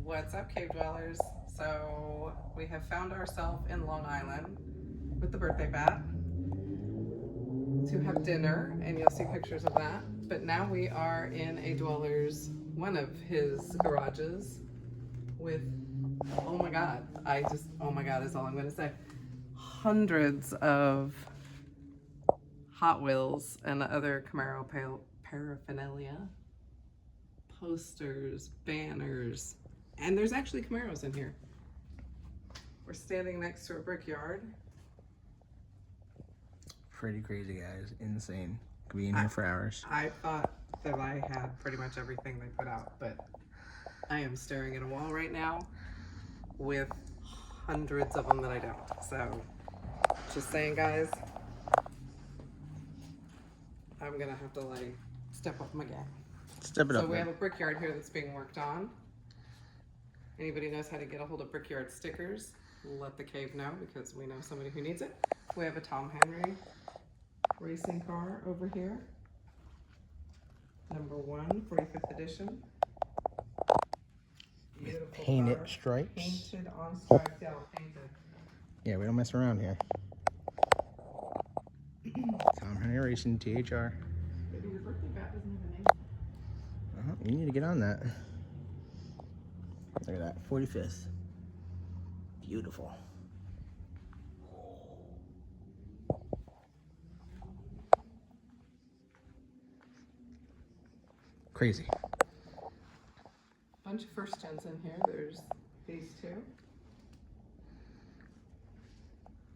What's up, cave dwellers? So we have found ourselves in Long Island with the birthday bat to have dinner, and you'll see pictures of that. But now we are in a dweller's, one of his garages with, oh my God, oh my God is all I'm going to say, hundreds of Hot Wheels and other Camaro paraphernalia, posters, banners, and there's actually Camaros in here. We're standing next to a brickyard. Pretty crazy, guys. Insane. Could be in here for hours. I thought that I had pretty much everything they put out, but I am staring at a wall right now with hundreds of them that I don't. So, just saying, guys, I'm gonna have to like step up my game. Step it up. So we have a brickyard here that's being worked on. Anybody knows how to get a hold of brickyard stickers, let the cave know, because we know somebody who needs it. We have a Tom Henry racing car over here. Number 1, 45th edition. Beautiful painted car. stripes. Painted on stripes, yeah, painted. Yeah, we don't mess around here. Tom Henry Racing, THR. Maybe your birthday bat doesn't have a name. You need to get on that. Look at that, 45th. Beautiful. Crazy. Bunch of first gens in here. There's these two.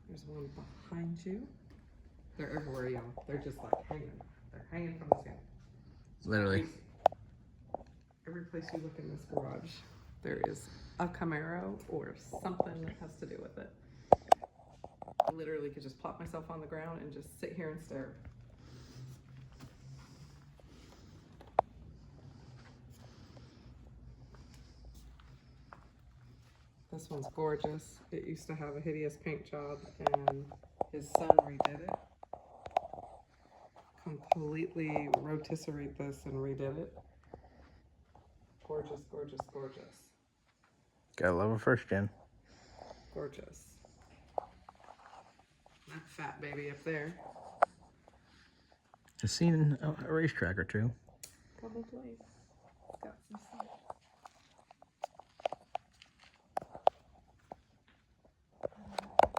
There's one behind you. They're everywhere, y'all. They're just like hanging. They're hanging from the ceiling. Literally. Every place you look in this garage, there is a Camaro or something that has to do with it. I literally could just plop myself on the ground and just sit here and stare. This one's gorgeous. It used to have a hideous paint job, and his son redid it. Completely rotisseried this and redid it. Gorgeous, gorgeous, gorgeous. Gotta love a first gen. Gorgeous. That fat baby up there. I've seen a racetrack or two. Probably. Got some stuff.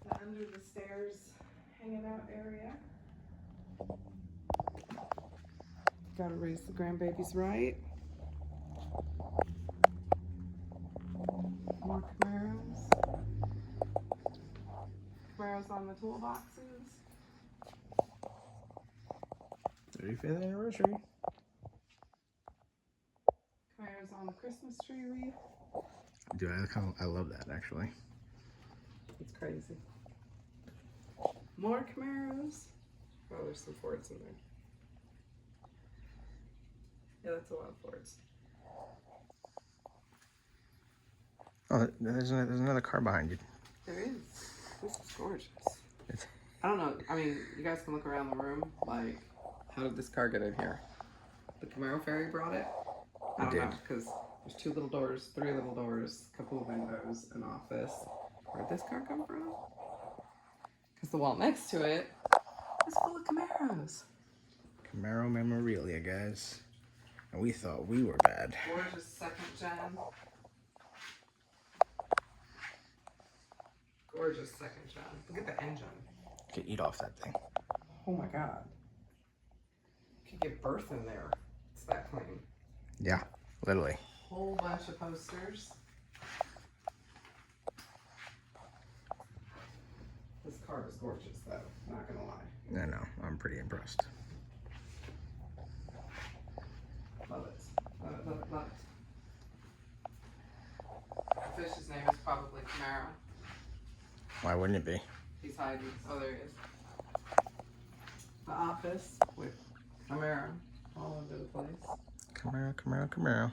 The under the stairs hanging out area. Gotta raise the grandbabies right. More Camaros. Camaros on the toolboxes. 35th anniversary. Camaros on the Christmas tree wreath. Dude, I love that actually. It's crazy. More Camaros. Oh, there's some Fords in there. Yeah, that's a lot of Fords. Oh, there's another car behind you. There is. This is gorgeous. I don't know. I mean, you guys can look around the room. Like, how did this car get in here? The Camaro Ferry brought it? I don't know, because there's 2 little doors, 3 little doors, a couple of windows, an office. Where'd this car come from? Because the wall next to it is full of Camaros. Camaro memorabilia, guys. And we thought we were bad. Gorgeous second gen. Gorgeous second gen. Look at the engine. You could eat off that thing. Oh my God. You could give birth in there. It's that clean. Yeah, literally. Whole bunch of posters. This car is gorgeous though, not gonna lie. I know, I'm pretty impressed. Love it. Love it, love it, love it. The fish's name is probably Camaro. Why wouldn't it be? He's hiding. Oh, there he is. The office with Camaro all over the place. Camaro, Camaro, Camaro.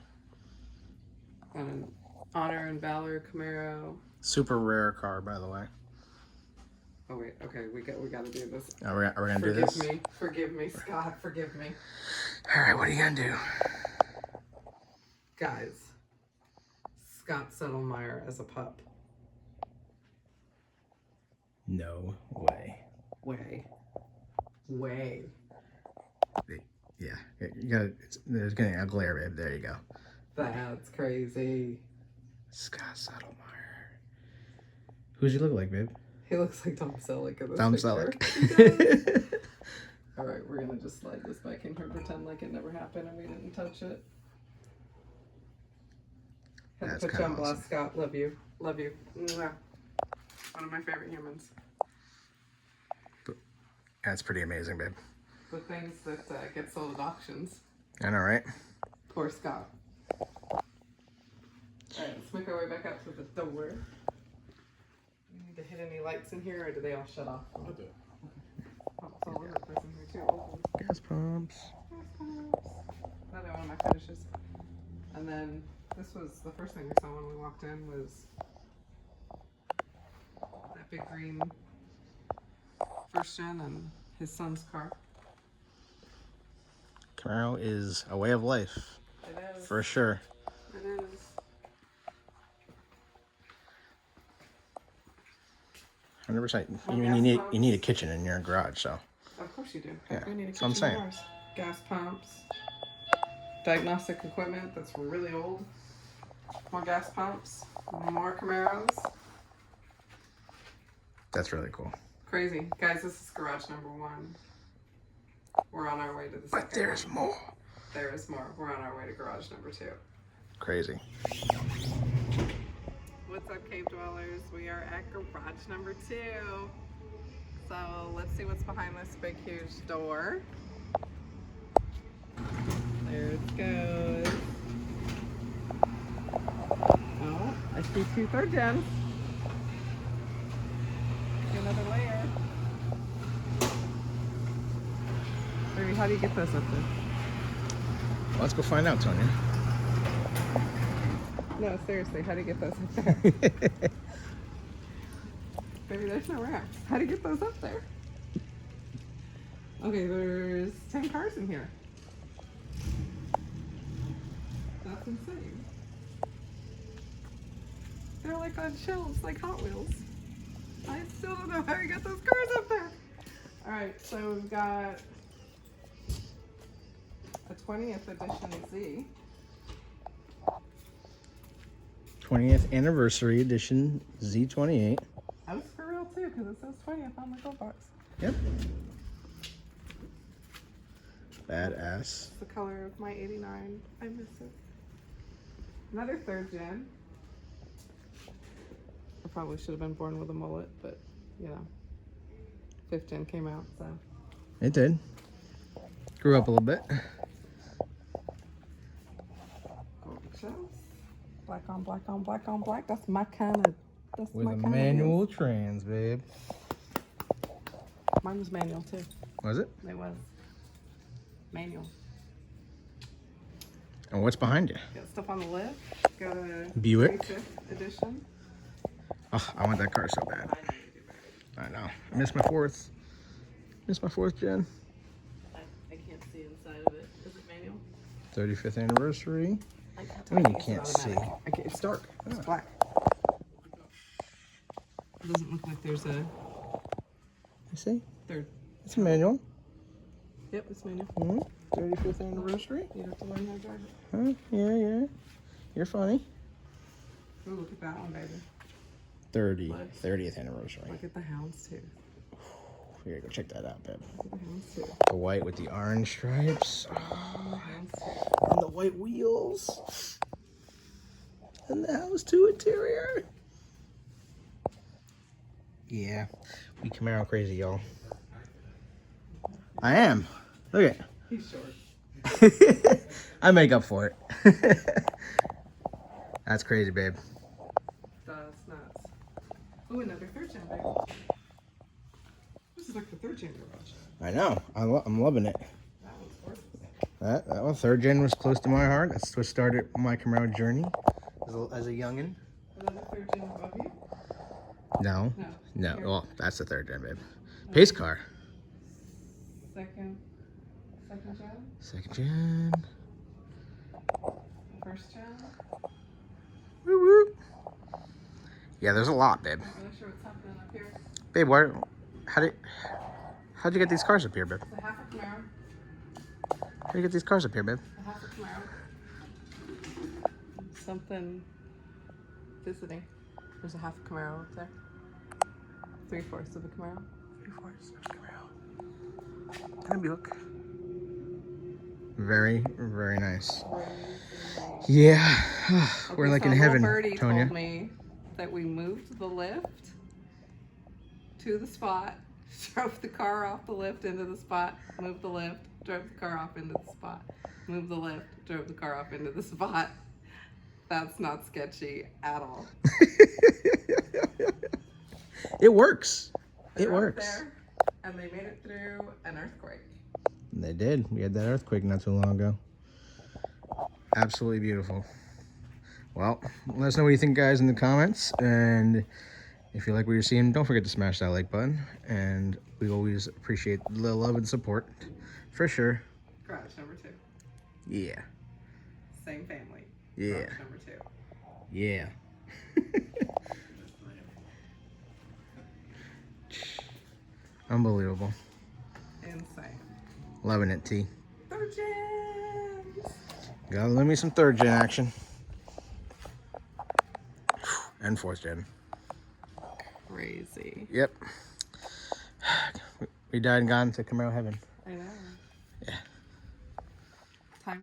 And an Honor and Valor Camaro. Super rare car, by the way. Oh wait, okay, we got to do this. Are we gonna do this? Forgive me, Scott, forgive me. All right, what are you gonna do? Guys, Scott Settlemeyer as a pup. No way. Way. Yeah, you gotta, there's getting a glare, babe. There you go. That's crazy. Scott Settlemeyer. Who does he look like, babe? He looks like Tom Selleck in this Tom picture. Selleck. All right, we're gonna just slide this back in here and pretend like it never happened and we didn't touch it. Had That's to put you kinda on blast, awesome. Scott. Love you. Love you. Mwah. One of my favorite humans. That's pretty amazing, babe. The things that get sold at auctions. I know, right? Poor Scott. All right, let's make our way back out to the door. You need to hit any lights in here, or do they all shut off? I'll do it. Oh, it's all over the place in here too. Oh, Gas pumps. another one of my finishes. And then this was the first thing we saw when we walked in was that big green first gen and his son's car. Camaro is a way of life, It is. for sure. It is. You need a kitchen in your garage, so. Of course you do. Yeah, We need a that's what I'm kitchen in saying. ours. Gas pumps, diagnostic equipment that's really old, more gas pumps, more Camaros. That's really cool. Crazy. Guys, this is garage number 1. We're on our way to the second But there's one. more. There is more. We're on our way to garage number 2. Crazy. What's up, cave dwellers? We are at garage number 2. So let's see what's behind this big, huge door. There it goes. Oh, I see 2 third gens. Another layer. Baby, how do you get those up there? Let's go find out, Tonya. No, seriously, how do you get those up there? Baby, there's no racks. How do you get those up there? Okay, there's 10 cars in here. That's insane. They're like on shelves, like Hot Wheels. I still don't know how you got those cars up there. Alright, so we've got a 20th edition Z. 20th anniversary edition Z28. That was for real too, because it says 20th on the glove box. Yep. Badass. It's the color of my 89. I miss it. Another third gen. I probably should have been born with a mullet, but you know, 5th gen came out, so. It did. Grew up a little bit. Gorgeous. Black on black on black on black. That's my kind of. That's With my a kind manual trans, babe. Mine was manual too. Was it? It was manual. And what's behind you? Got stuff on the lift. Got a Buick. 35th edition. Oh, I want that car so bad. I know you do better. I know. I missed my 4th. Missed my 4th gen. I can't see inside of it. Is it manual? 35th anniversary. I can't I mean, you It's can't see. automatic. It's dark. It's Ah. black. It doesn't look like there's a You see? third. It's a manual. Yep, it's manual. 35th anniversary. You have to learn how to drive it. Huh? Yeah. You're funny. Ooh, look at that one, baby. 30th anniversary. Look at the hounds too. Here, go check that out, babe. Look at the hounds too. The white with the orange stripes. The hounds too. And the white wheels. And the house too interior. Yeah. We Camaro crazy, y'all. I am. Look at He's short. I make up for it. That's crazy, babe. That's nuts. Ooh, another third gen, baby. This is like the third gen garage. I know. I'm loving it. That one's gorgeous. That one, 3rd gen was close to my heart. That's what started my Camaro journey as a youngin'. Another third gen above you? No. No. No. Here. Well, that's the 3rd gen, babe. Pace car. Second gen? 2nd gen. 1st gen? Woo woo. Yeah, there's a lot, babe. I'm not sure what's happening up here. Babe, how'd you get these cars up here, babe? It's a half a Camaro. How'd you get these cars up here, babe? A half a Camaro. Something visiting. There's a half a Camaro up there. 3/4 of a Camaro. 3/4 of a Camaro. And a Buick. Very, very nice. Yeah, we're like in heaven, Birdie Tonya. told me that we moved the lift to the spot, drove the car off the lift into the spot, moved the lift, drove the car off into the spot, moved the lift, drove the car off into the spot. That's not sketchy at all. It works. It They're up works. there, and they made it through an earthquake. They did. We had that earthquake not too long ago. Absolutely beautiful. Well, let us know what you think, guys, in the comments. And if you like what you're seeing, don't forget to smash that like button. And we always appreciate the love and support, for sure. Garage number 2. Yeah. Same family. Yeah. Garage number 2. Yeah. Unbelievable. Insane. Loving it, T. Third gens. Gotta let me some 3rd gen action. And 4th gen. Crazy. Yep. We died and gone to Camaro Heaven.